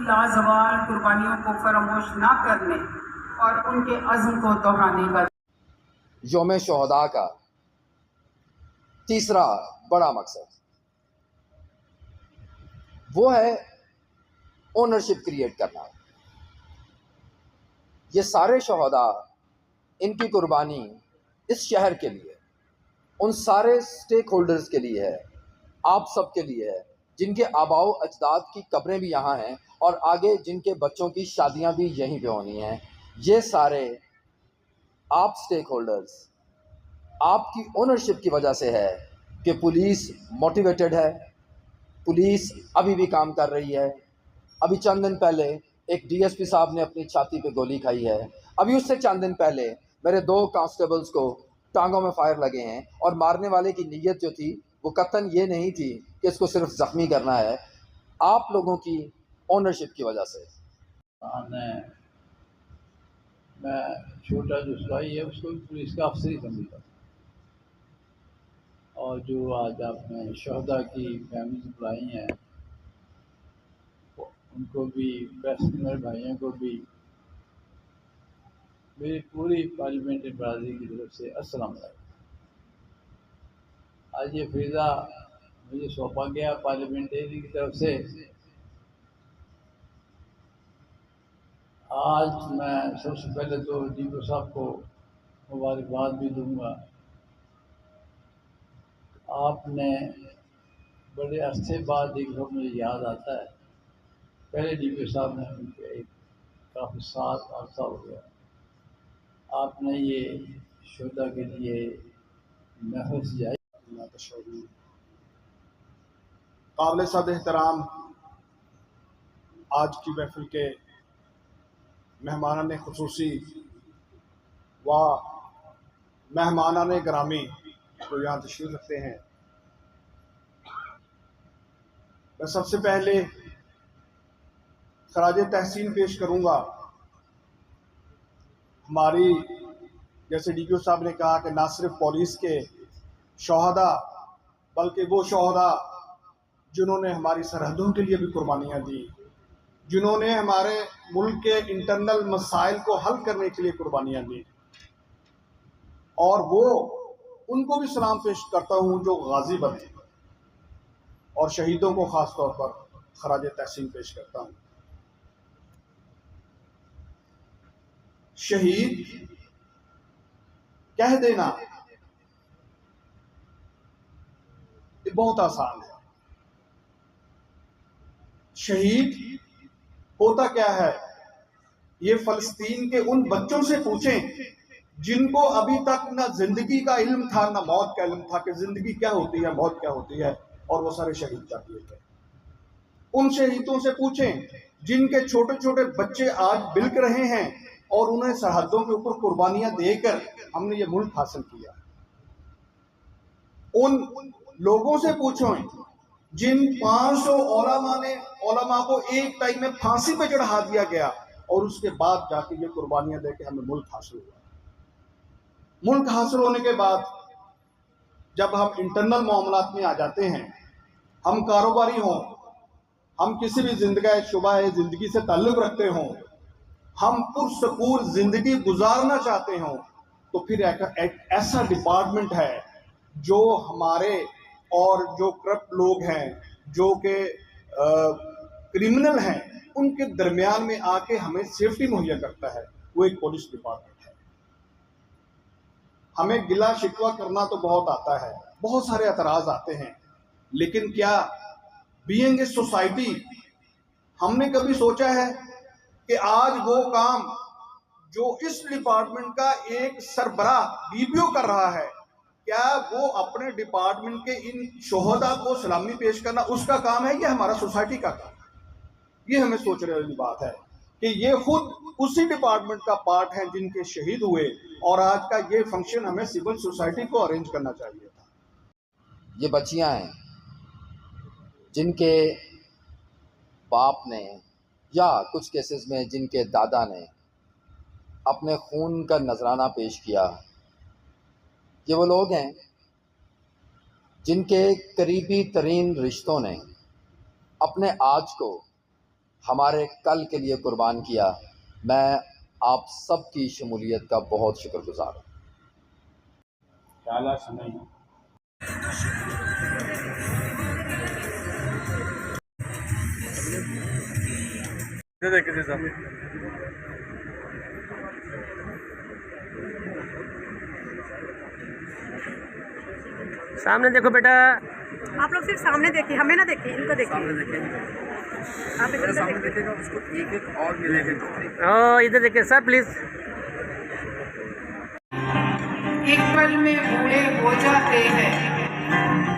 लाजवाल कुर्बानियों को फरामोश न करने और उनके अज़्म को दोहराने का यौम शोहदा का तीसरा बड़ा मकसद वो है ओनरशिप क्रिएट करना। ये सारे शोहदा, इनकी कुर्बानी इस शहर के लिए, उन सारे स्टेक होल्डर्स के लिए है, आप सब के लिए है जिनके आबाओ अजदाद की कब्रें भी यहाँ हैं और आगे जिनके बच्चों की शादियाँ भी यहीं पे होनी हैं। ये सारे आप स्टेक होल्डर्स, आपकी ओनरशिप की वजह से है कि पुलिस मोटिवेटेड है, पुलिस अभी भी काम कर रही है। अभी चंद दिन पहले एक डीएसपी साहब ने अपनी छाती पे गोली खाई है। अभी उससे चंद दिन पहले मेरे 2 कांस्टेबल्स को टांगों में फायर लगे हैं और मारने वाले की नीयत जो थी वो कतन ये नहीं थी कि इसको सिर्फ ज़ख्मी करना है, आप लोगों की ओनरशिप की वजह से। मैं छोटा जो सिपाही है उसको भी पुलिस का अफसर ही समझता था। और जो आज आपने शहदा की फैमिली बुलाई हैं उनको भी, प्रेस मेरे भाइयों को भी मेरी पूरी पार्लियामेंट्री बरादरी की तरफ से अस्सलाम वालेकुम। आज ये फरीज़ा मुझे सौंपा गया पार्लियामेंट्री की तरफ से। आज मैं सबसे पहले तो डीपो साहब को मुबारकबाद भी दूंगा। आपने बड़े अरसे बाद एक बार मुझे याद आता है, पहले डीपो साहब ने उनके एक काफ़ी साल अर्सा हो गया, आपने ये शोधा के लिए महफिल सजाई। काबिल सद एहतराम आज की महफिल के मेहमानान खुसूसी व मेहमानान ग्रामी जो यहाँ तशरीफ़ रखते हैं, मैं सबसे पहले खराज तहसीन पेश करूँगा। हमारी जैसे डीपीओ साहब ने कहा कि ना सिर्फ पुलिस के शोहदा बल्कि वो शोहदा जिन्होंने हमारी सरहदों के लिए भी कुर्बानियाँ दी, जिन्होंने हमारे मुल्क के इंटरनल मसाइल को हल करने के लिए कुर्बानियाँ दी, और वो उनको भी सलाम पेश करता हूँ जो गाजी बने, और शहीदों को ख़ास तौर पर खराज तहसीन पेश करता हूँ। शहीद कह देना ये बहुत आसान है। शहीद होता क्या है, ये फ़लस्तीन के उन बच्चों से पूछें जिनको अभी तक ना जिंदगी का इल्म था ना मौत का इल्म था कि जिंदगी क्या होती है, मौत क्या होती है, और वो सारे शहीद कर दिए गए। उन शहीदों से पूछें जिनके छोटे छोटे बच्चे आज बिलक रहे हैं और उन्हें सरहदों के ऊपर कुर्बानियां देकर हमने ये मुल्क हासिल किया। उन लोगों से पूछो जिन 500 ओलमा को एक टाइम में फांसी पे चढ़ा दिया गया और उसके बाद जाके ये कुर्बानियां देके हमें मुल्क हासिल हुआ। मुल्क हासिल होने के बाद जब हम इंटरनल मामलात में आ जाते हैं, हम कारोबारी हों, हम किसी भी जिंदगी से ताल्लुक रखते हों, हम पुरसकून जिंदगी गुजारना चाहते हों, तो फिर एक ऐसा डिपार्टमेंट है जो हमारे और जो करप्ट लोग हैं, जो के क्रिमिनल हैं, उनके दरमियान में आके हमें सेफ्टी मुहैया करता है, वो एक पुलिस डिपार्टमेंट है। हमें गिला शिकवा करना तो बहुत आता है, बहुत सारे एतराज आते हैं, लेकिन क्या बीइंग ए सोसाइटी हमने कभी सोचा है कि आज वो काम जो इस डिपार्टमेंट का एक सरबराह डीपीओ कर रहा है, क्या वो अपने डिपार्टमेंट के इन शोहदा को सलामी पेश करना उसका काम है या हमारा सोसाइटी का काम है? ये हमें सोचने वाली बात है कि ये खुद उसी डिपार्टमेंट का पार्ट है जिनके शहीद हुए, और आज का ये फंक्शन हमें सिविल सोसाइटी को अरेंज करना चाहिए था। ये बच्चियां हैं जिनके बाप ने या कुछ केसेस में जिनके दादा ने अपने खून का नजराना पेश किया। ये वो लोग हैं जिनके करीबी तरीन रिश्तों ने अपने आज को हमारे कल के लिए कुर्बान किया, मैं आप सब की शमूलियत का बहुत शुक्रगुजार हूँ। शाला समय सामने देखो बेटा। आप लोग सिर्फ सामने देखिए, हमें ना देखिए, इनको देखिए। आप इधर सामने देखिए। देखेगा उसको एक एक और मिलेगा। इधर देखिए सर प्लीज। एक पल में बूढ़े हो जाते हैं,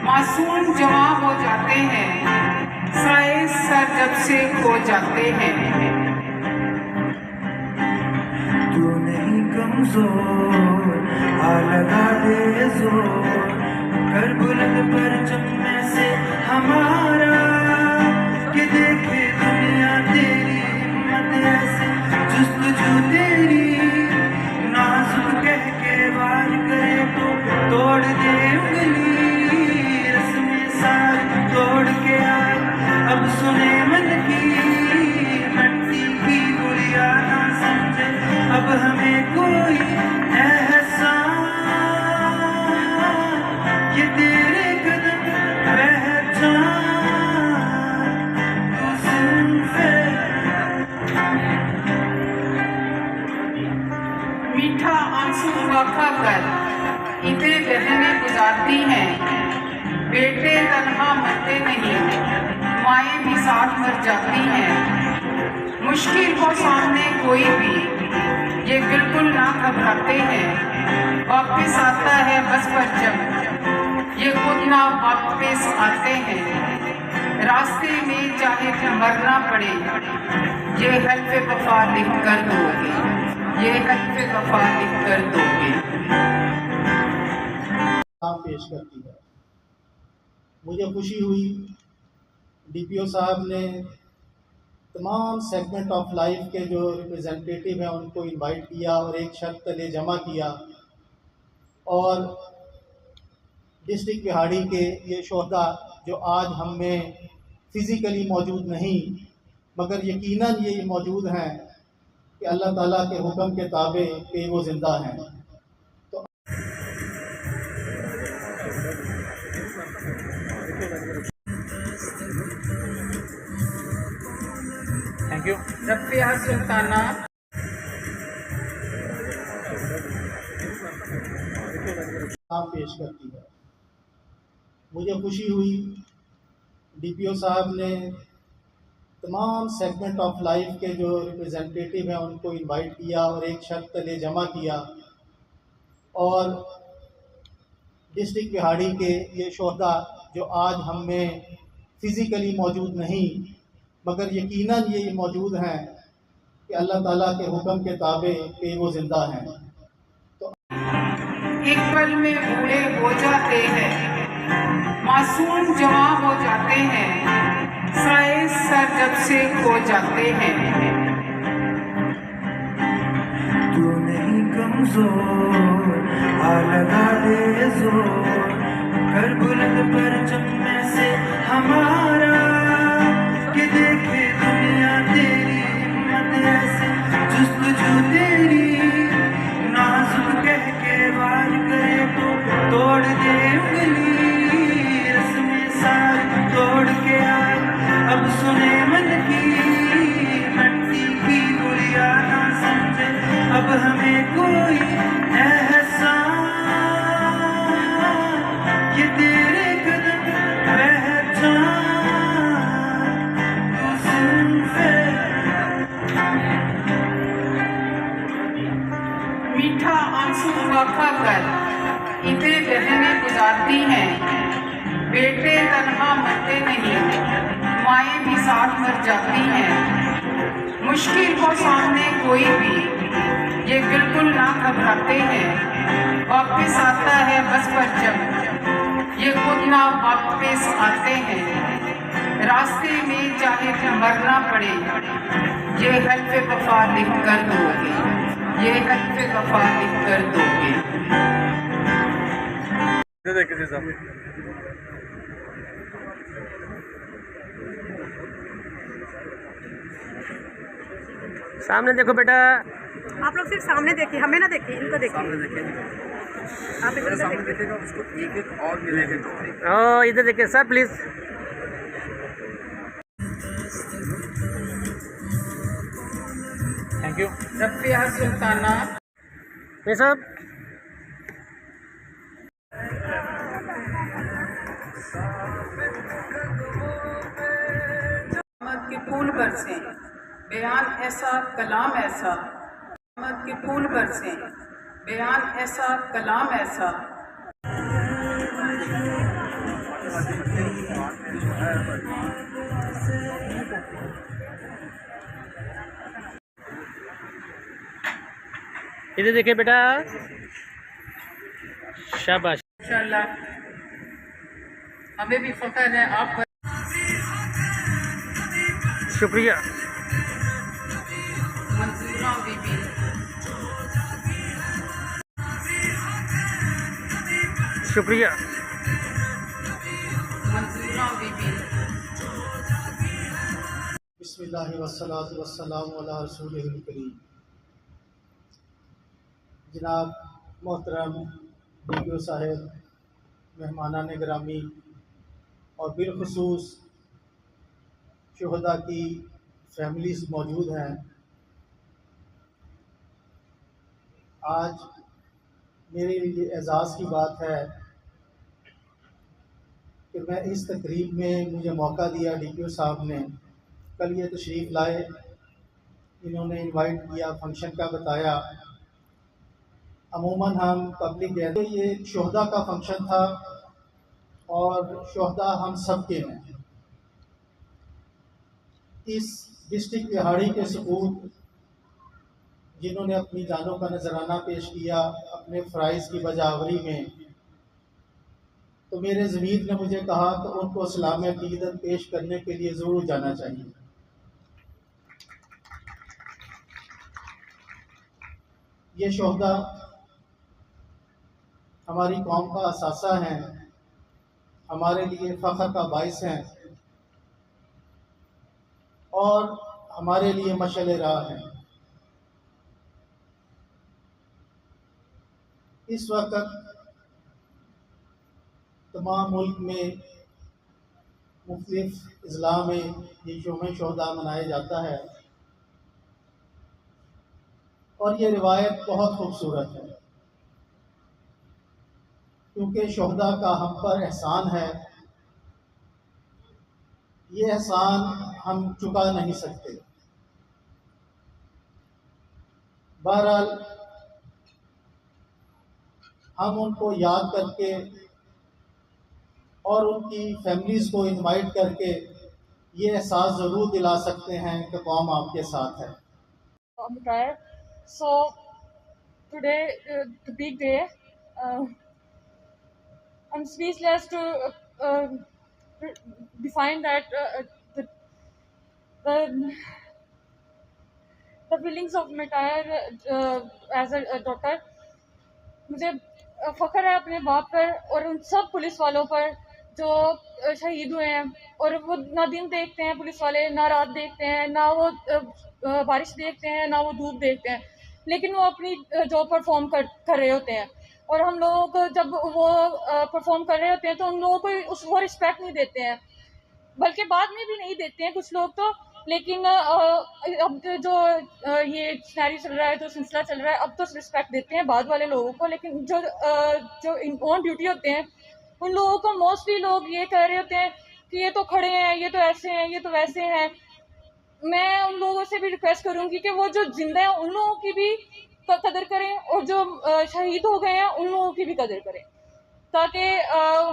मासूम जवां हो जाते हैं, साए सर जब से खो जाते हैं। तू नहीं कमजोर, आ लगा दे जोर, कर बुलंद परचम में से हमारा, कि देखे दुनिया तेरी हिम्मत ऐसे, जुस्तजू तेरी, नाजुक कह के वार करे तो तोड़ दे उंगली, रस्में सारी तोड़ के आए अब सुने मन की, मट्टी की गुड़िया ना समझे अब हमें कोई एहसान, ये तेरे कदम पहचान, तू सिर्फ मीठा आंसू रखा कर ईदें बहनें गुजारती हैं, बेटे तन्हा मरते नहीं, माएँ भी साथ मर जाती हैं। मुश्किल को सामने कोई भी ये बिल्कुल ना घबराते हैं, वापस आता है बस पर जब ये खुद ना वापस आते हैं। रास्ते में चाहे मरना पड़े, ये हल्फे वफा लिख कर दोगे, ये हल्फे वफा लिख कर दोगे। पेश करती है। मुझे खुशी हुई डीपीओ साहब ने तमाम सेगमेंट ऑफ लाइफ के जो रिप्रेजेंटेटिव हैं उनको इनवाइट किया और एक शर्त तले जमा किया, और डिस्ट्रिक्ट बिहाड़ी के ये शोहदा जो आज हम में फ़िज़िकली मौजूद नहीं मगर यकीनन ये मौजूद हैं कि अल्लाह ताला के हुक्म के ताबे कि वो ज़िंदा हैं। तो थैंक यू। रफ़िया सुल्ताना, पेश करती है। मुझे खुशी हुई डीपीओ साहब ने तमाम सेगमेंट ऑफ लाइफ के जो रिप्रेजेंटेटिव हैं उनको इनवाइट किया और एक शर्त तले जमा किया, और डिस्ट्रिक्ट बिहाड़ी के ये शोहदा जो आज हम में फ़िज़िकली मौजूद नहीं मगर यकीनन ये मौजूद हैं कि अल्लाह ताला के हुक्म के ताबे कि वो ज़िंदा हैं। एक पल में बूढ़े हो जाते हैं, मासूम जवां हो जाते हैं, साए सर जब से खो जाते हैं। तू नहीं कमजोर, आ लगा दे जोर, कर बुलंद परचम में से हमारा, कि देखे दुनिया तेरी हिम्मत ऐसे, जुस्तजू तेरी, नाजुक कह के वार करे तो तोड़ दे उंगली, रस्में सारी तोड़ के आए अब सुने मन की, मट्टी की गुड़िया ना समझे अब हमें कोई एहसान, ये तेरे कदम पहचान, तू सिर्फ मीठा आंसू रखा कर ईदें बहनें गुजारती हैं, बेटे तन्हा मरते नहीं, माएँ भी साथ मर जाती हैं। मुश्किल को सामने कोई भी ये बिल्कुल ना घबराते हैं, वापस आता है बस पर जब ये खुद ना वापस आते हैं। रास्ते में चाहे मरना पड़े, ये हल्फे वफा लिख कर दोगे, ये हल्फे वफा लिख कर दोगे। इधर देखिए साहब। सामने देखो बेटा। आप लोग सिर्फ सामने देखिए, हमें ना देखिए, इनको देखिए। आप इधर से देखिए। देखेगा उसको एक और मिलेगा। ओ इधर देखिए sir please. Thank you. Rafiya Sultana, ये सब मत के फूल बरसे, बयान ऐसा कलाम ऐसा, मत के फूल बरसे, बयान ऐसा कलाम ऐसा। इधर देखिए बेटा। शाबाश। इंशाल्लाह हमें भी फख्र है आप पर। शुक्रिया। मंजूरा बीबी, शुक्रिया। मंजूरा बीबी। बिस्मिल्लाहि वस्सलातु वस्सलामु अला रसूलिहिल करीम। जनाब मोहतरम डीपीओ साहब, मेहमानान गिरामी और बिलखुसूस शुहदा की फैमिलीज़ मौजूद हैं। आज मेरे लिए एजाज़ की बात है कि मैं इस तकरीब में मुझे मौका दिया डीपीओ साहब ने। कल ये तशरीफ़ लाए, इन्होंने इनवाइट किया, फंक्शन का बताया। अमूमन हम पब्लिक गए, तो ये शुहदा का फंक्शन था और शुहदा हम सब के हैं। इस डिस्ट्रिक्ट बिहाड़ी के सपूत जिन्होंने अपनी जानों का नजराना पेश किया अपने फ़राइज़ की बजावरी में, तो मेरे ज़मीर ने मुझे कहा तो उनको सलाम अक़ीदत पेश करने के लिए ज़रूर जाना चाहिए। ये शुहदा हमारी कौम का असासा हैं, हमारे लिए फ़ख्र का बाइस हैं और हमारे लिए मशअल राह हैं। इस वक्त तमाम मुल्क में मुख्तलिफ अज़ला में ये यौम शुहदा मनाया जाता है और ये रिवायत बहुत खूबसूरत है, क्योंकि शुहदा का हम पर एहसान है। ये एहसान हम चुका नहीं सकते। बहरहाल हम उनको याद करके और उनकी फैमिलीज़ को इनवाइट करके ये एहसास ज़रूर दिला सकते हैं कि कौम आपके साथ है। Retired. So today, the big day. I'm speechless to define that the the feelings of Mitayar as a daughter. मुझे फ़ख्र है अपने बाप पर और उन सब पुलिस वालों पर जो शहीद हुए हैं, और वो ना दिन देखते हैं पुलिस वाले, ना रात देखते हैं, ना वो बारिश देखते हैं, ना वो धूप देखते हैं, लेकिन वो अपनी जॉब परफॉर्म कर रहे होते हैं। और हम लोगों को जब वो परफॉर्म कर रहे होते हैं तो उन लोगों को वो रिस्पेक्ट नहीं देते हैं, बल्कि बाद में भी नहीं देते हैं कुछ लोग तो। लेकिन अब जो ये सिनेरियो चल रहा है, जो सिलसिला चल रहा है, अब तो रिस्पेक्ट देते हैं बाद वाले लोगों को, लेकिन जो ऑन ड्यूटी होते हैं उन लोगों को मोस्टली लोग ये कह रहे होते हैं कि ये तो खड़े हैं, ये तो ऐसे हैं, ये तो वैसे हैं। मैं उन लोगों से भी रिक्वेस्ट करूंगी कि वो जो जिंदा हैं उन लोगों की भी कदर करें और जो शहीद हो गए हैं उन लोगों की भी कदर करें, ताकि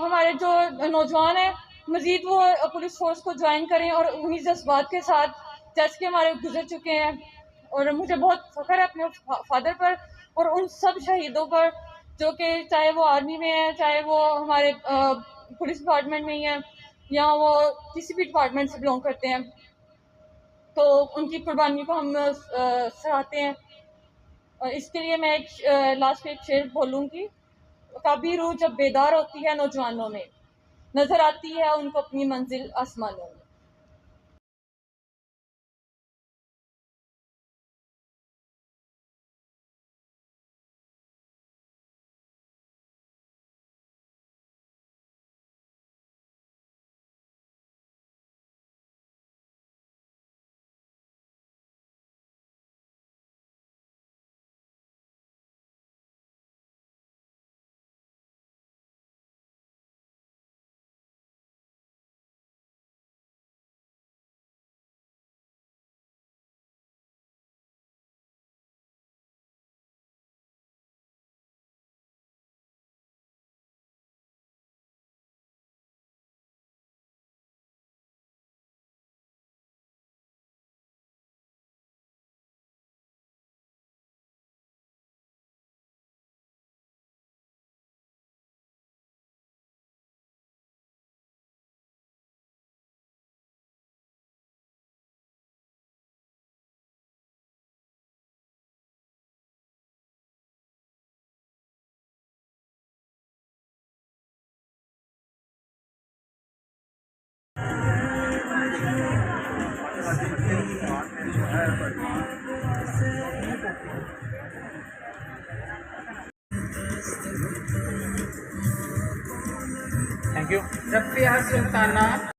हमारे जो नौजवान हैं मज़ीद वो पुलिस फोर्स को ज्वाइन करें और उन्हीं जज्बात के साथ जैसे कि हमारे गुजर चुके हैं। और मुझे बहुत फ़ख्र है अपने फादर पर और उन सब शहीदों पर जो कि चाहे वो आर्मी में है, चाहे वो हमारे पुलिस डिपार्टमेंट में ही हैं, या वो किसी भी डिपार्टमेंट से बिलोंग करते हैं, तो उनकी कुर्बानी को हम सराहते हैं। और इसके लिए मैं एक लास्ट में एक शेर बोलूँगी। कभी रूह जब बेदार होती है नौजवानों में, नजर आती है उनको अपनी मंजिल आसमानों में। Thank you. रफ़िया सुल्ताना